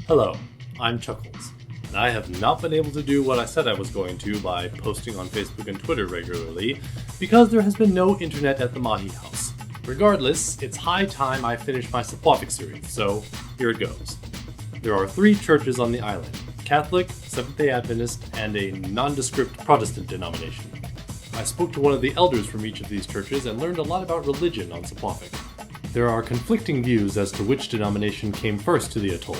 Hello, I'm Chuckles, and I have not been able to do what I said I was going to by posting on Facebook and Twitter regularly, because there has been no internet at the Mahi house. Regardless, it's high time I finish my Sapwuahfik series, so here it goes. There are 3 churches on the island: Catholic, Seventh-day Adventist, and a nondescript Protestant denomination. I spoke to one of the elders from each of these churches and learned a lot about religion on Sapwuahfik. There are conflicting views as to which denomination came first to the atoll.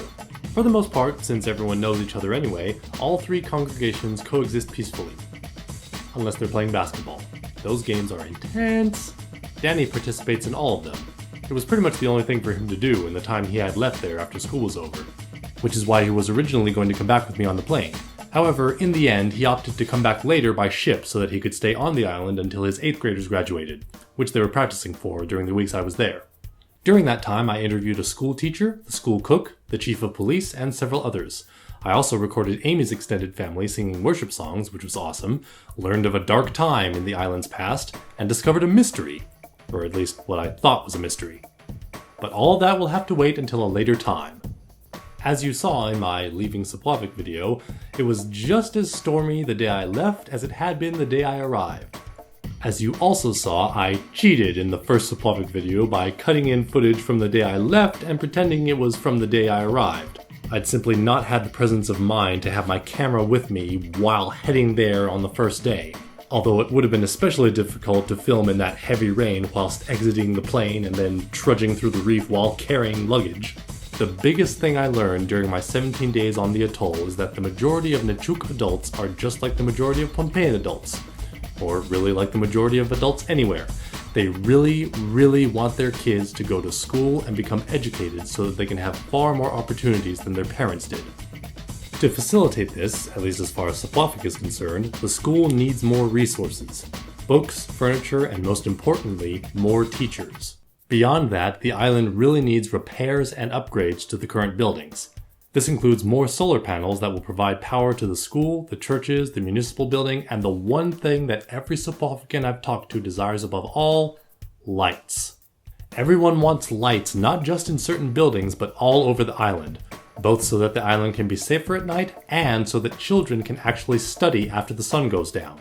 For the most part, since everyone knows each other anyway, all 3 congregations coexist peacefully. Unless they're playing basketball. Those games are intense. Danny participates in all of them. It was pretty much the only thing for him to do in the time he had left there after school was over, which is why he was originally going to come back with me on the plane. However, in the end, he opted to come back later by ship so that he could stay on the island until his 8th graders graduated, which they were practicing for during the weeks I was there. During that time, I interviewed a school teacher, the school cook, the chief of police, and several others. I also recorded Amy's extended family singing worship songs, which was awesome, learned of a dark time in the island's past, and discovered a mystery. Or at least what I thought was a mystery. But all that will have to wait until a later time. As you saw in my Leaving Sapwuahfik video, it was just as stormy the day I left as it had been the day I arrived. As you also saw, I cheated in the first Sapwuahfik video by cutting in footage from the day I left and pretending it was from the day I arrived. I'd simply not had the presence of mind to have my camera with me while heading there on the first day, although it would have been especially difficult to film in that heavy rain whilst exiting the plane and then trudging through the reef while carrying luggage. The biggest thing I learned during my 17 days on the atoll is that the majority of Nechuk adults are just like the majority of Pohnpeian adults. Or really like the majority of adults anywhere. They really, really want their kids to go to school and become educated so that they can have far more opportunities than their parents did. To facilitate this, at least as far as Sapwuahfik is concerned, the school needs more resources. Books, furniture, and most importantly, more teachers. Beyond that, the island really needs repairs and upgrades to the current buildings. This includes more solar panels that will provide power to the school, the churches, the municipal building, and the one thing that every Sapwuahfikan I've talked to desires above all: lights. Everyone wants lights not just in certain buildings, but all over the island, both so that the island can be safer at night and so that children can actually study after the sun goes down.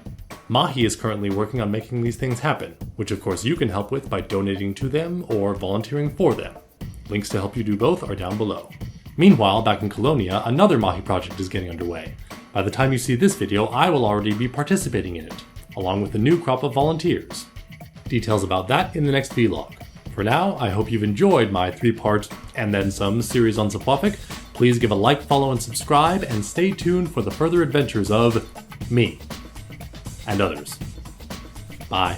Mahi is currently working on making these things happen, which of course you can help with by donating to them or volunteering for them. Links to help you do both are down below. Meanwhile, back in Colonia, another Mahi project is getting underway. By the time you see this video, I will already be participating in it, along with a new crop of volunteers. Details about that in the next vlog. For now, I hope you've enjoyed my 3-part and then some series on Sapwuahfik. Please give a like, follow, and subscribe, and stay tuned for the further adventures of me and others. Bye.